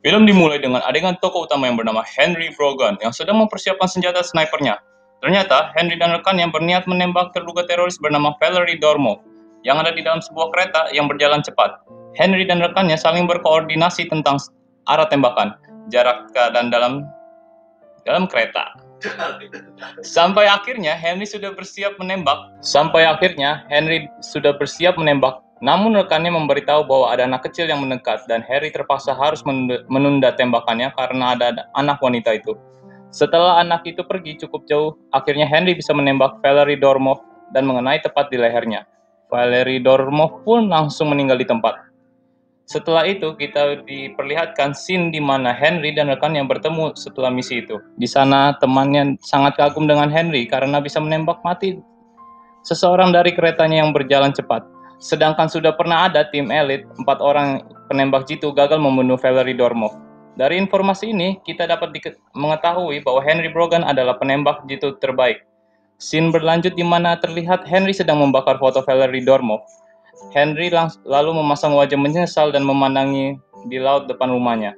Film dimulai dengan adegan tokoh utama yang bernama Henry Brogan yang sedang mempersiapkan senjata snipernya. Ternyata, Henry dan rekannya berniat menembak terduga teroris bernama Valerie Dormov yang ada di dalam sebuah kereta yang berjalan cepat. Henry dan rekannya saling berkoordinasi tentang arah tembakan, jarak dan dalam kereta. Sampai akhirnya Henry sudah bersiap menembak. Namun rekannya memberitahu bahwa ada anak kecil yang mendekat dan Henry terpaksa harus menunda tembakannya karena ada anak wanita itu. Setelah anak itu pergi cukup jauh, akhirnya Henry bisa menembak Valerie Dormov dan mengenai tepat di lehernya. Valerie Dormov pun langsung meninggal di tempat. Setelah itu, kita diperlihatkan scene di mana Henry dan rekannya bertemu setelah misi itu. Di sana, temannya sangat kagum dengan Henry karena bisa menembak mati seseorang dari keretanya yang berjalan cepat. Sedangkan sudah pernah ada tim elit, 4 orang penembak jitu gagal membunuh Valerie Dormov. Dari informasi ini, kita dapat mengetahui bahwa Henry Brogan adalah penembak jitu terbaik. Scene berlanjut di mana terlihat Henry sedang membakar foto Valerie Dormov. Henry lalu memasang wajah menyesal dan memandangi di laut depan rumahnya.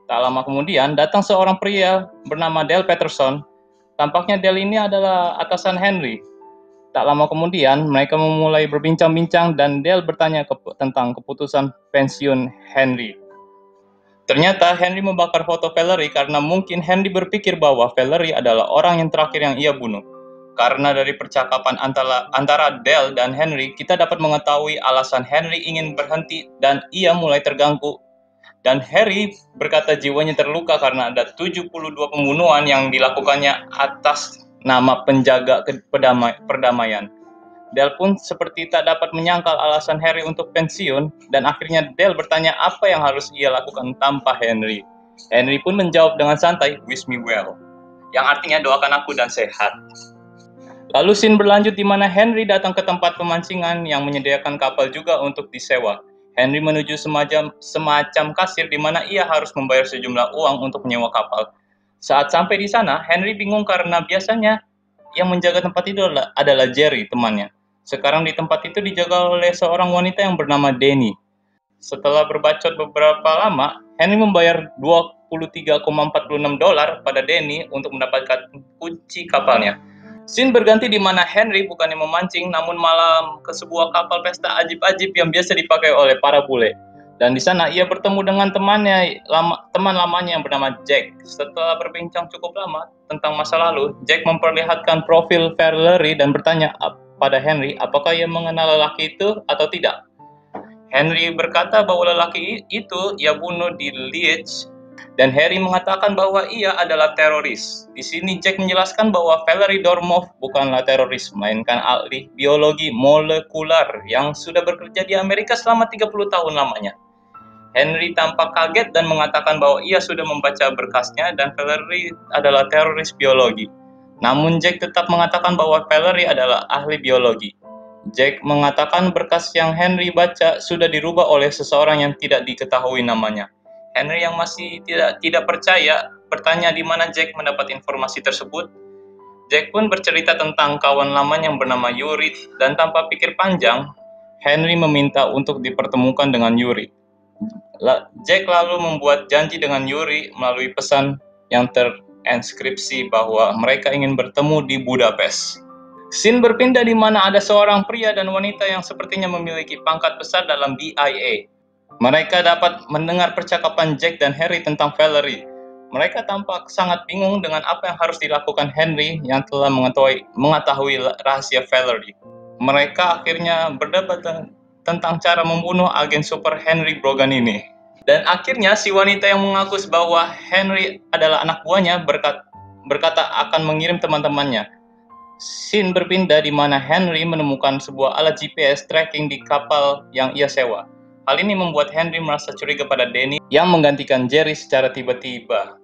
Tak lama kemudian, datang seorang pria bernama Dale Peterson. Tampaknya Dale ini adalah atasan Henry. Tak lama kemudian, mereka memulai berbincang-bincang dan Dale bertanya tentang keputusan pensiun Henry. Ternyata Henry membakar foto Valerie karena mungkin Henry berpikir bahwa Valerie adalah orang yang terakhir yang ia bunuh. Karena dari percakapan antara Dale dan Henry, kita dapat mengetahui alasan Henry ingin berhenti dan ia mulai terganggu. Dan Henry berkata jiwanya terluka karena ada 72 pembunuhan yang dilakukannya atas nama penjaga perdamaian. Dale pun seperti tak dapat menyangkal alasan Henry untuk pensiun, dan akhirnya Dale bertanya apa yang harus ia lakukan tanpa Henry. Henry pun menjawab dengan santai, "Wish me well," yang artinya doakan aku dan sehat. Lalu scene berlanjut di mana Henry datang ke tempat pemancingan yang menyediakan kapal juga untuk disewa. Henry menuju semacam kasir di mana ia harus membayar sejumlah uang untuk menyewa kapal. Saat sampai di sana, Henry bingung karena biasanya yang menjaga tempat itu adalah Jerry, temannya. Sekarang di tempat itu dijaga oleh seorang wanita yang bernama Denny. Setelah berbacot beberapa lama, Henry membayar $23,46 pada Denny untuk mendapatkan kunci kapalnya. Scene berganti di mana Henry bukannya memancing, namun malah ke sebuah kapal pesta ajib-ajib yang biasa dipakai oleh para bule. Dan di sana ia bertemu dengan teman lamanya yang bernama Jack. Setelah berbincang cukup lama tentang masa lalu, Jack memperlihatkan profil Valerie dan bertanya pada Henry apakah ia mengenal lelaki itu atau tidak. Henry berkata bahwa lelaki itu ia bunuh di Liege, dan Henry mengatakan bahwa ia adalah teroris. Di sini Jack menjelaskan bahwa Valerie Dormov bukanlah teroris, melainkan ahli biologi molekular yang sudah bekerja di Amerika selama 30 tahun lamanya. Henry tampak kaget dan mengatakan bahwa ia sudah membaca berkasnya dan Valerie adalah teroris biologi. Namun Jack tetap mengatakan bahwa Valerie adalah ahli biologi. Jack mengatakan berkas yang Henry baca sudah dirubah oleh seseorang yang tidak diketahui namanya. Henry yang masih tidak percaya bertanya di mana Jack mendapat informasi tersebut. Jack pun bercerita tentang kawan lamanya yang bernama Yuri, dan tanpa pikir panjang, Henry meminta untuk dipertemukan dengan Yuri. Jack lalu membuat janji dengan Yuri melalui pesan yang terinskripsi bahwa mereka ingin bertemu di Budapest. Scene berpindah di mana ada seorang pria dan wanita yang sepertinya memiliki pangkat besar dalam DIA. Mereka dapat mendengar percakapan Jack dan Henry tentang Valerie. Mereka tampak sangat bingung dengan apa yang harus dilakukan Henry yang telah mengetahui rahasia Valerie. Mereka akhirnya berdebat tentang cara membunuh agen super Henry Brogan ini. Dan akhirnya si wanita yang mengaku bahwa Henry adalah anak buahnya berkata akan mengirim teman-temannya. Scene berpindah di mana Henry menemukan sebuah alat GPS tracking di kapal yang ia sewa. Hal ini membuat Henry merasa curiga pada Denny yang menggantikan Jerry secara tiba-tiba.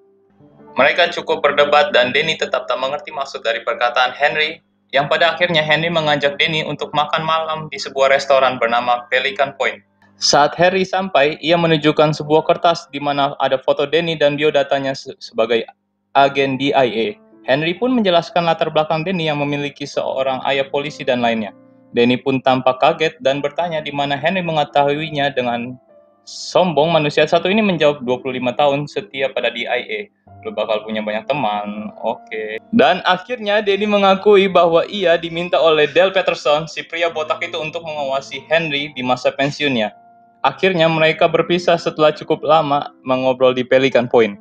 Mereka cukup berdebat dan Denny tetap tak mengerti maksud dari perkataan Henry, yang pada akhirnya Henry mengajak Denny untuk makan malam di sebuah restoran bernama Pelican Point. Saat Henry sampai, ia menunjukkan sebuah kertas di mana ada foto Denny dan biodatanya sebagai agen DIA. Henry pun menjelaskan latar belakang Denny yang memiliki seorang ayah polisi dan lainnya. Denny pun tampak kaget dan bertanya di mana Henry mengetahuinya dengan Sombong manusia satu ini menjawab 25 tahun setia pada DIA. Lu bakal punya banyak teman, oke. Dan akhirnya Danny mengakui bahwa ia diminta oleh Dale Peterson, si pria botak itu, untuk mengawasi Henry di masa pensiunnya. Akhirnya mereka berpisah setelah cukup lama mengobrol di Pelican Point.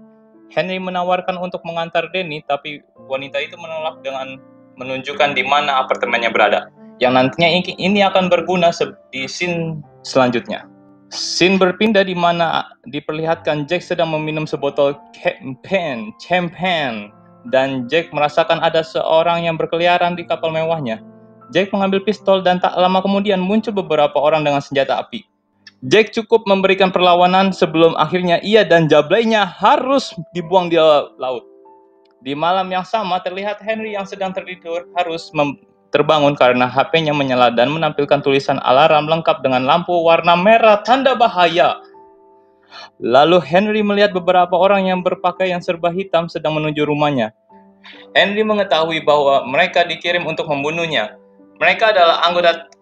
Henry menawarkan untuk mengantar Danny, tapi wanita itu menolak dengan menunjukkan di mana apartemennya berada. Yang nantinya ini akan berguna di scene selanjutnya. Scene berpindah di mana diperlihatkan Jack sedang meminum sebotol champagne dan Jack merasakan ada seorang yang berkeliaran di kapal mewahnya. Jack mengambil pistol dan tak lama kemudian muncul beberapa orang dengan senjata api. Jack cukup memberikan perlawanan sebelum akhirnya ia dan jablainya harus dibuang di laut. Di malam yang sama terlihat Henry yang sedang tertidur harus terbangun karena HP-nya menyala dan menampilkan tulisan alarm lengkap dengan lampu warna merah tanda bahaya. Lalu Henry melihat beberapa orang yang berpakaian serba hitam sedang menuju rumahnya. Henry mengetahui bahwa mereka dikirim untuk membunuhnya. Mereka adalah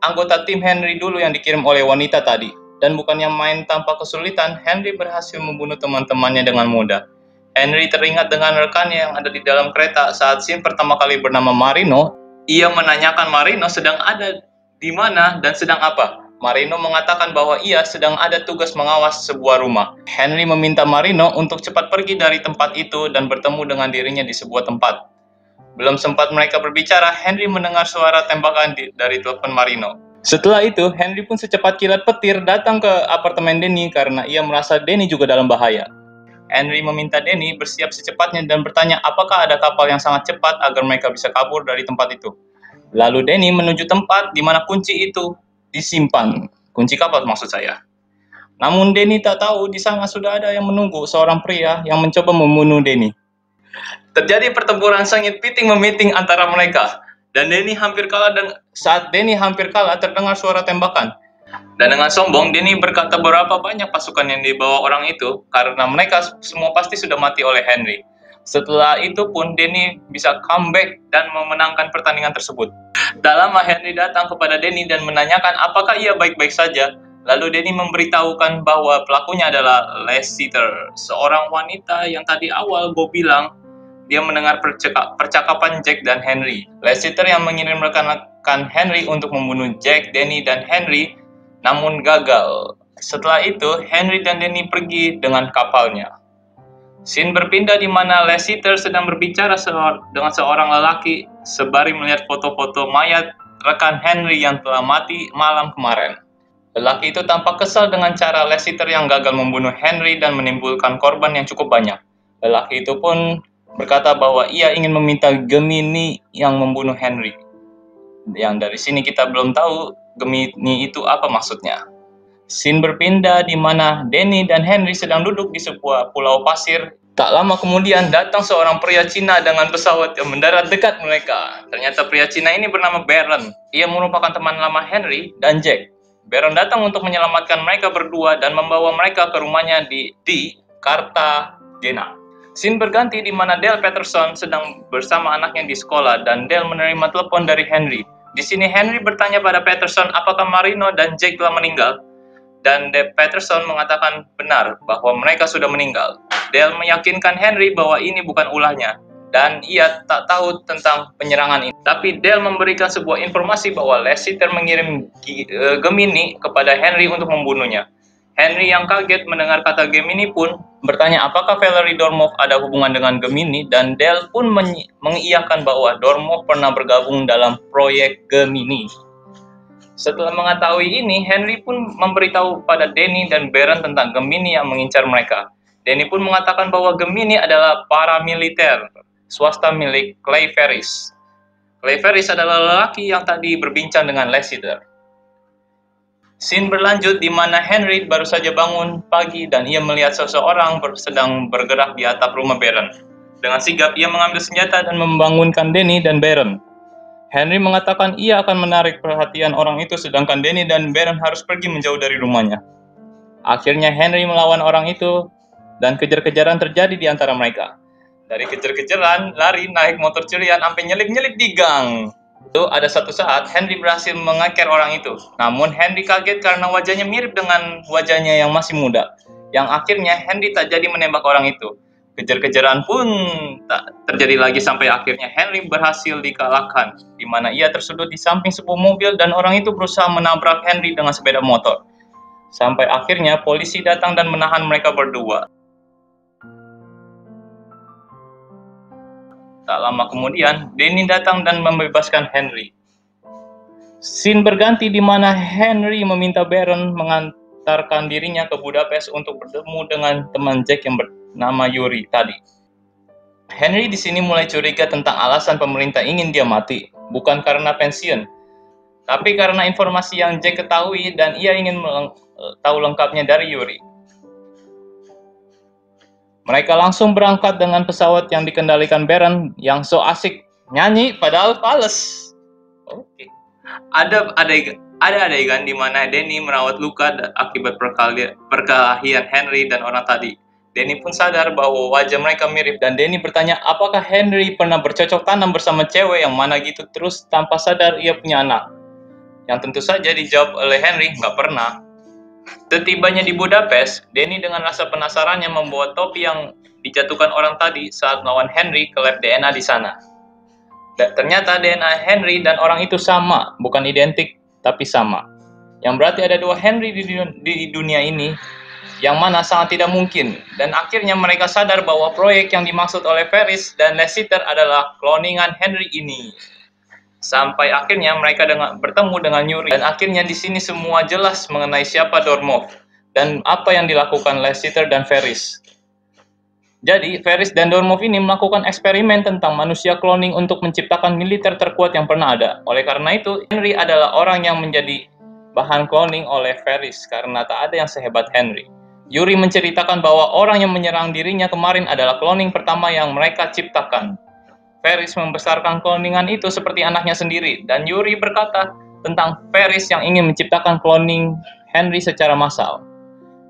anggota tim Henry dulu yang dikirim oleh wanita tadi. Dan bukannya main tanpa kesulitan, Henry berhasil membunuh teman-temannya dengan mudah. Henry teringat dengan rekannya yang ada di dalam kereta saat scene pertama kali bernama Marino. Ia menanyakan Marino sedang ada di mana dan sedang apa. Marino mengatakan bahwa ia sedang ada tugas mengawas sebuah rumah. Henry meminta Marino untuk cepat pergi dari tempat itu dan bertemu dengan dirinya di sebuah tempat. Belum sempat mereka berbicara, Henry mendengar suara tembakan dari telepon Marino. Setelah itu, Henry pun secepat kilat petir datang ke apartemen Danny karena ia merasa Danny juga dalam bahaya. Henry meminta Danny bersiap secepatnya dan bertanya apakah ada kapal yang sangat cepat agar mereka bisa kabur dari tempat itu. Lalu Danny menuju tempat di mana kunci itu disimpan. Kunci kapal maksud saya. Namun Danny tak tahu di sana sudah ada yang menunggu seorang pria yang mencoba membunuh Danny. Terjadi pertempuran sengit piting memiting antara mereka. Dan saat Danny hampir kalah terdengar suara tembakan. Dan dengan sombong, Danny berkata berapa banyak pasukan yang dibawa orang itu karena mereka semua pasti sudah mati oleh Henry. Setelah itu pun Danny bisa comeback dan memenangkan pertandingan tersebut. Tak lama Henry datang kepada Danny dan menanyakan apakah ia baik-baik saja. Lalu Danny memberitahukan bahwa pelakunya adalah Lassiter, seorang wanita yang tadi awal gue bilang dia mendengar percakapan Jack dan Henry. Lassiter yang mengirim rekan Henry untuk membunuh Jack, Danny, dan Henry, namun gagal. Setelah itu, Henry dan Danny pergi dengan kapalnya. Scene berpindah di mana Lassiter sedang berbicara dengan seorang lelaki sembari melihat foto-foto mayat rekan Henry yang telah mati malam kemarin. Lelaki itu tampak kesal dengan cara Lassiter yang gagal membunuh Henry dan menimbulkan korban yang cukup banyak. Lelaki itu pun berkata bahwa ia ingin meminta Gemini yang membunuh Henry. Yang dari sini kita belum tahu Gemini itu apa maksudnya. Scene berpindah di mana Danny dan Henry sedang duduk di sebuah pulau pasir. Tak lama kemudian datang seorang pria Cina dengan pesawat yang mendarat dekat mereka. Ternyata pria Cina ini bernama Baron. Ia merupakan teman lama Henry dan Jack. Baron datang untuk menyelamatkan mereka berdua dan membawa mereka ke rumahnya di Cartagena. Scene berganti di mana Dale Peterson sedang bersama anaknya di sekolah dan Dale menerima telepon dari Henry. Di sini Henry bertanya pada Peterson apakah Marino dan Jack telah meninggal. Dan Dale Peterson mengatakan benar bahwa mereka sudah meninggal. Dale meyakinkan Henry bahwa ini bukan ulahnya dan ia tak tahu tentang penyerangan ini. Tapi Dale memberikan sebuah informasi bahwa Lassiter mengirim Gemini kepada Henry untuk membunuhnya. Henry yang kaget mendengar kata Gemini pun bertanya apakah Valerie Dormoff ada hubungan dengan Gemini dan Dale pun mengiyakan bahwa Dormoff pernah bergabung dalam proyek Gemini. Setelah mengetahui ini, Henry pun memberitahu pada Danny dan Baron tentang Gemini yang mengincar mereka. Danny pun mengatakan bahwa Gemini adalah paramiliter swasta milik Clay Ferris. Clay Ferris adalah lelaki yang tadi berbincang dengan Lassiter. Scene berlanjut di mana Henry baru saja bangun pagi dan ia melihat seseorang sedang bergerak di atap rumah Baron. Dengan sigap ia mengambil senjata dan membangunkan Danny dan Baron. Henry mengatakan ia akan menarik perhatian orang itu sedangkan Danny dan Baron harus pergi menjauh dari rumahnya. Akhirnya Henry melawan orang itu dan kejar-kejaran terjadi di antara mereka. Dari kejar-kejaran, lari naik motor curian sampai nyelip-nyelip di gang. Ada satu saat Henry berhasil mengaker orang itu. Namun Henry kaget karena wajahnya mirip dengan wajahnya yang masih muda. Yang akhirnya Henry tak jadi menembak orang itu. Kejar-kejaran pun tak terjadi lagi sampai akhirnya Henry berhasil dikalahkan, di mana ia tersudut di samping sebuah mobil dan orang itu berusaha menabrak Henry dengan sepeda motor. Sampai akhirnya polisi datang dan menahan mereka berdua. Tak lama kemudian, Danny datang dan membebaskan Henry. Scene berganti di mana Henry meminta Baron mengantarkan dirinya ke Budapest untuk bertemu dengan teman Jack yang bernama Yuri tadi. Henry di sini mulai curiga tentang alasan pemerintah ingin dia mati, bukan karena pensiun, tapi karena informasi yang Jack ketahui dan ia ingin tahu lengkapnya dari Yuri. Mereka langsung berangkat dengan pesawat yang dikendalikan Baron yang so asik nyanyi padahal fales. Oke. Ada adegan di mana Danny merawat luka akibat perkelahian Henry dan orang tadi. Danny pun sadar bahwa wajah mereka mirip dan Danny bertanya apakah Henry pernah bercocok tanam bersama cewek yang mana gitu terus tanpa sadar ia punya anak. Yang tentu saja dijawab oleh Henry nggak pernah. Setibanya di Budapest, Danny dengan rasa penasarannya membawa topi yang dijatuhkan orang tadi saat melawan Henry ke lab DNA di sana. Dan ternyata DNA Henry dan orang itu sama, bukan identik, tapi sama. Yang berarti ada dua Henry di dunia ini, yang mana sangat tidak mungkin. Dan akhirnya mereka sadar bahwa proyek yang dimaksud oleh Ferris dan Lassiter adalah cloningan Henry ini. Sampai akhirnya mereka bertemu dengan Yuri. Dan akhirnya di sini semua jelas mengenai siapa Dormov dan apa yang dilakukan Lassiter dan Ferris. Jadi, Ferris dan Dormov ini melakukan eksperimen tentang manusia cloning untuk menciptakan militer terkuat yang pernah ada. Oleh karena itu, Henry adalah orang yang menjadi bahan cloning oleh Ferris karena tak ada yang sehebat Henry. Yuri menceritakan bahwa orang yang menyerang dirinya kemarin adalah cloning pertama yang mereka ciptakan. Ferris membesarkan cloningan itu seperti anaknya sendiri, dan Yuri berkata tentang Ferris yang ingin menciptakan cloning Henry secara massal.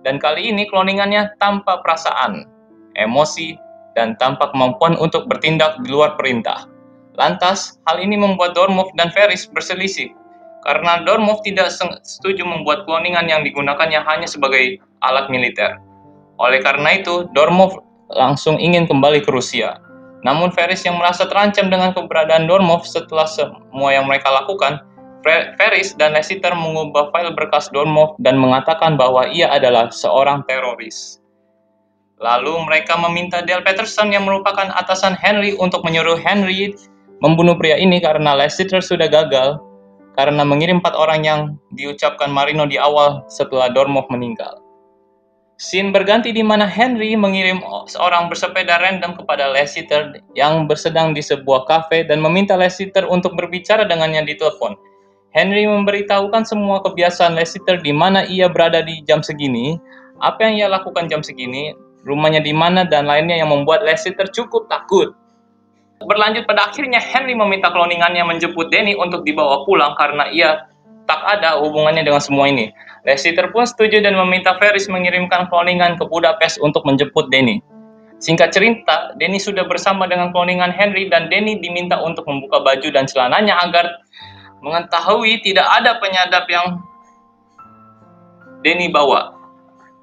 Dan kali ini cloningannya tanpa perasaan, emosi, dan tanpa kemampuan untuk bertindak di luar perintah. Lantas, hal ini membuat Dormov dan Ferris berselisih, karena Dormov tidak setuju membuat cloningan yang digunakannya hanya sebagai alat militer. Oleh karena itu, Dormov langsung ingin kembali ke Rusia. Namun Ferris yang merasa terancam dengan keberadaan Dormov setelah semua yang mereka lakukan, Ferris dan Lassiter mengubah file berkas Dormov dan mengatakan bahwa ia adalah seorang teroris. Lalu mereka meminta Dale Peterson yang merupakan atasan Henry untuk menyuruh Henry membunuh pria ini karena Lassiter sudah gagal karena mengirim 4 orang yang diucapkan Marino di awal setelah Dormov meninggal. Scene berganti di mana Henry mengirim seorang bersepeda random kepada Lassiter yang bersedang di sebuah kafe dan meminta Lassiter untuk berbicara dengannya di telepon. Henry memberitahukan semua kebiasaan Lassiter di mana ia berada di jam segini, apa yang ia lakukan jam segini, rumahnya di mana, dan lainnya yang membuat Lassiter cukup takut. Berlanjut pada akhirnya Henry meminta cloningannya menjemput Danny untuk dibawa pulang karena ia tak ada hubungannya dengan semua ini. Lassiter pun setuju dan meminta Ferris mengirimkan cloningan ke Budapest untuk menjemput Danny. Singkat cerita, Danny sudah bersama dengan cloningan Henry dan Danny diminta untuk membuka baju dan celananya agar mengetahui tidak ada penyadap yang Danny bawa.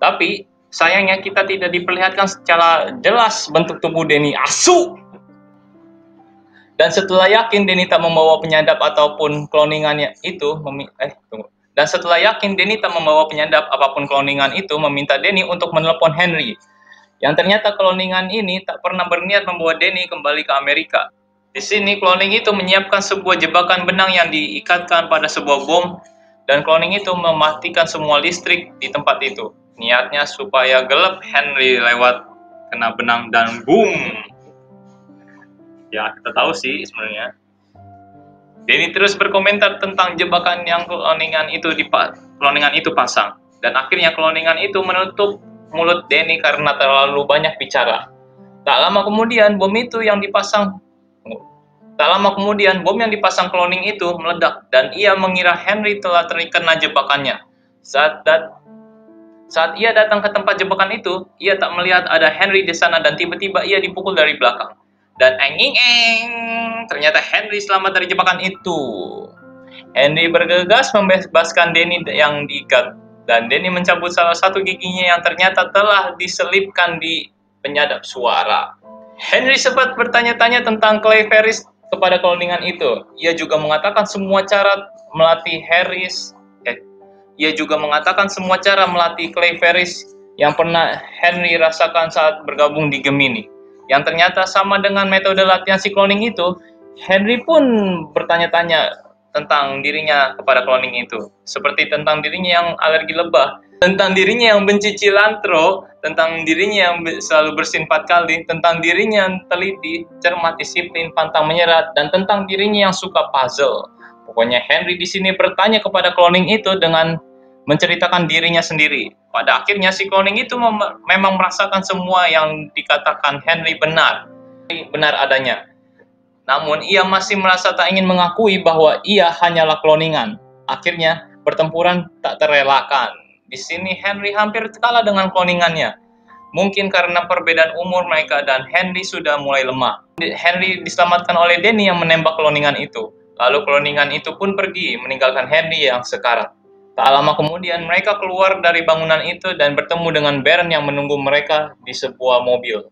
Tapi sayangnya kita tidak diperlihatkan secara jelas bentuk tubuh Danny. Asu! Dan setelah yakin Danny tak membawa penyadap ataupun cloningannya itu, Dan setelah yakin Danny tak membawa penyadap apapun cloningan itu, meminta Danny untuk menelepon Henry. Yang ternyata cloningan ini tak pernah berniat membawa Danny kembali ke Amerika. Di sini cloning itu menyiapkan sebuah jebakan benang yang diikatkan pada sebuah bom, dan cloning itu mematikan semua listrik di tempat itu. Niatnya supaya gelap Henry lewat kena benang dan boom. Ya, kita tahu sih sebenarnya. Danny terus berkomentar tentang jebakan yang cloningan itu pasang. Dan akhirnya cloningan itu menutup mulut Danny karena terlalu banyak bicara. Tak lama kemudian bom yang dipasang cloning itu meledak dan ia mengira Henry telah terkena jebakannya. Saat ia datang ke tempat jebakan itu, ia tak melihat ada Henry di sana dan tiba-tiba ia dipukul dari belakang. Dan ternyata Henry selamat dari jebakan itu. Henry bergegas membebaskan Danny yang diikat, dan Danny mencabut salah satu giginya yang ternyata telah diselipkan di penyadap suara. Henry sempat bertanya-tanya tentang Clay Ferris kepada cloningan itu. Ia juga mengatakan semua cara melatih Clay Ferris yang pernah Henry rasakan saat bergabung di Gemini, yang ternyata sama dengan metode latihan si cloning itu. Henry pun bertanya-tanya tentang dirinya kepada cloning itu, seperti tentang dirinya yang alergi lebah, tentang dirinya yang benci cilantro, tentang dirinya yang selalu bersin 4 kali, tentang dirinya yang teliti, cermat, disiplin, pantang menyerah, dan tentang dirinya yang suka puzzle. Pokoknya Henry di sini bertanya kepada cloning itu dengan menceritakan dirinya sendiri. Pada akhirnya si cloning itu memang merasakan semua yang dikatakan Henry benar adanya. Namun ia masih merasa tak ingin mengakui bahwa ia hanyalah cloningan. Akhirnya pertempuran tak terelakkan. Di sini Henry hampir kalah dengan cloningannya. Mungkin karena perbedaan umur mereka dan Henry sudah mulai lemah. Henry diselamatkan oleh Danny yang menembak cloningan itu. Lalu cloningan itu pun pergi meninggalkan Henry yang sekarat. Tak lama kemudian mereka keluar dari bangunan itu dan bertemu dengan Baron yang menunggu mereka di sebuah mobil.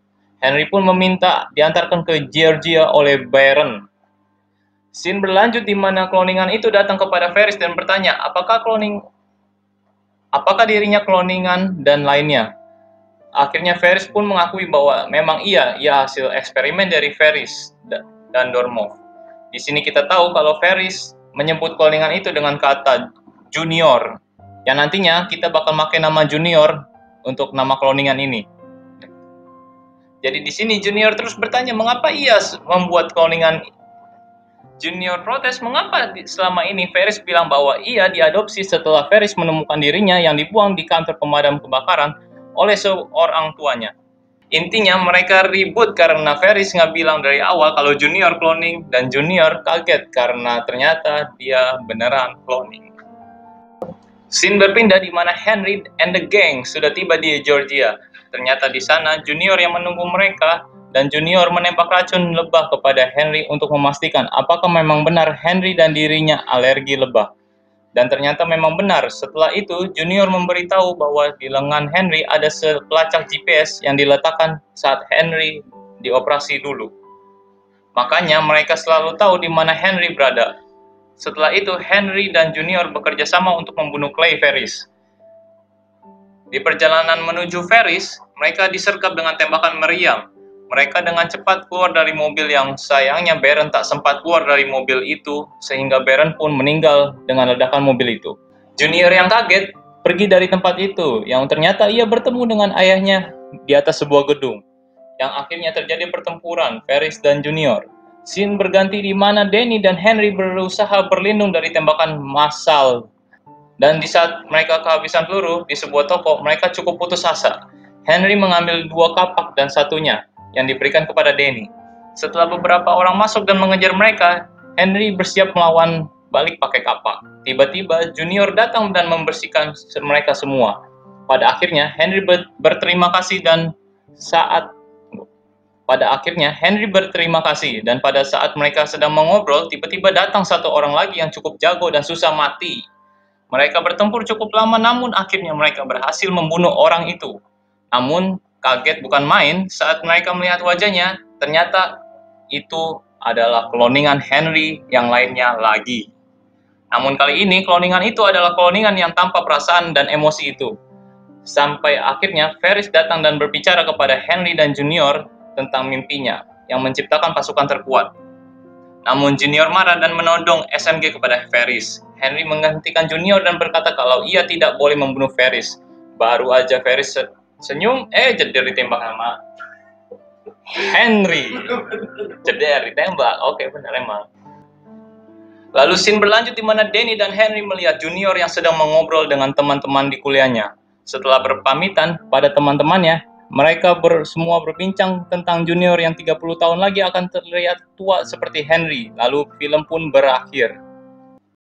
Henry pun meminta diantarkan ke Georgia oleh Baron. Scene berlanjut di mana cloningan itu datang kepada Ferris dan bertanya apakah dirinya cloningan dan lainnya. Akhirnya Ferris pun mengakui bahwa memang ia hasil eksperimen dari Ferris dan Dormov. Di sini kita tahu kalau Ferris menyebut cloningan itu dengan kata Junior, yang nantinya kita bakal pakai nama Junior untuk nama cloningan ini. Jadi di sini Junior terus bertanya mengapa ia membuat cloningan. Junior protes mengapa selama ini Ferris bilang bahwa ia diadopsi setelah Ferris menemukan dirinya yang dibuang di kantor pemadam kebakaran oleh seorang tuanya. Intinya mereka ribut karena Ferris nggak bilang dari awal kalau Junior cloning, dan Junior kaget karena ternyata dia beneran cloning. Scene berpindah di mana Henry and the gang sudah tiba di Georgia. Ternyata di sana Junior yang menunggu mereka, dan Junior menembak racun lebah kepada Henry untuk memastikan apakah memang benar Henry dan dirinya alergi lebah. Dan ternyata memang benar. Setelah itu Junior memberitahu bahwa di lengan Henry ada pelacak GPS yang diletakkan saat Henry dioperasi dulu. Makanya mereka selalu tahu di mana Henry berada. Setelah itu Henry dan Junior bekerja sama untuk membunuh Clay Ferris. Di perjalanan menuju Ferris, mereka disergap dengan tembakan meriam. Mereka dengan cepat keluar dari mobil yang sayangnya Baron tak sempat keluar dari mobil itu, sehingga Baron pun meninggal dengan ledakan mobil itu. Junior yang kaget pergi dari tempat itu, yang ternyata ia bertemu dengan ayahnya di atas sebuah gedung, yang akhirnya terjadi pertempuran Ferris dan Junior. Scene berganti di mana Danny dan Henry berusaha berlindung dari tembakan massal. Dan di saat mereka kehabisan peluru di sebuah toko, mereka cukup putus asa. Henry mengambil 2 kapak dan satunya yang diberikan kepada Danny. Setelah beberapa orang masuk dan mengejar mereka, Henry bersiap melawan balik pakai kapak. Tiba-tiba Junior datang dan membersihkan mereka semua. Pada akhirnya Henry berterima kasih dan pada saat mereka sedang mengobrol, tiba-tiba datang satu orang lagi yang cukup jago dan susah mati. Mereka bertempur cukup lama, namun akhirnya mereka berhasil membunuh orang itu. Namun kaget bukan main saat mereka melihat wajahnya, ternyata itu adalah cloningan Henry yang lainnya lagi. Namun kali ini cloningan itu adalah cloningan yang tanpa perasaan dan emosi itu. Sampai akhirnya Ferris datang dan berbicara kepada Henry dan Junior tentang mimpinya yang menciptakan pasukan terkuat. Namun Junior marah dan menodong SMG kepada Ferris. Henry menghentikan Junior dan berkata kalau ia tidak boleh membunuh Ferris. Baru aja Ferris senyum, jeder ditembak sama Henry. Jeder ditembak, oke benar emang. Lalu scene berlanjut di mana Danny dan Henry melihat Junior yang sedang mengobrol dengan teman-teman di kuliahnya. Setelah berpamitan pada teman-temannya, mereka semua berbincang tentang Junior yang 30 tahun lagi akan terlihat tua seperti Henry. Lalu film pun berakhir.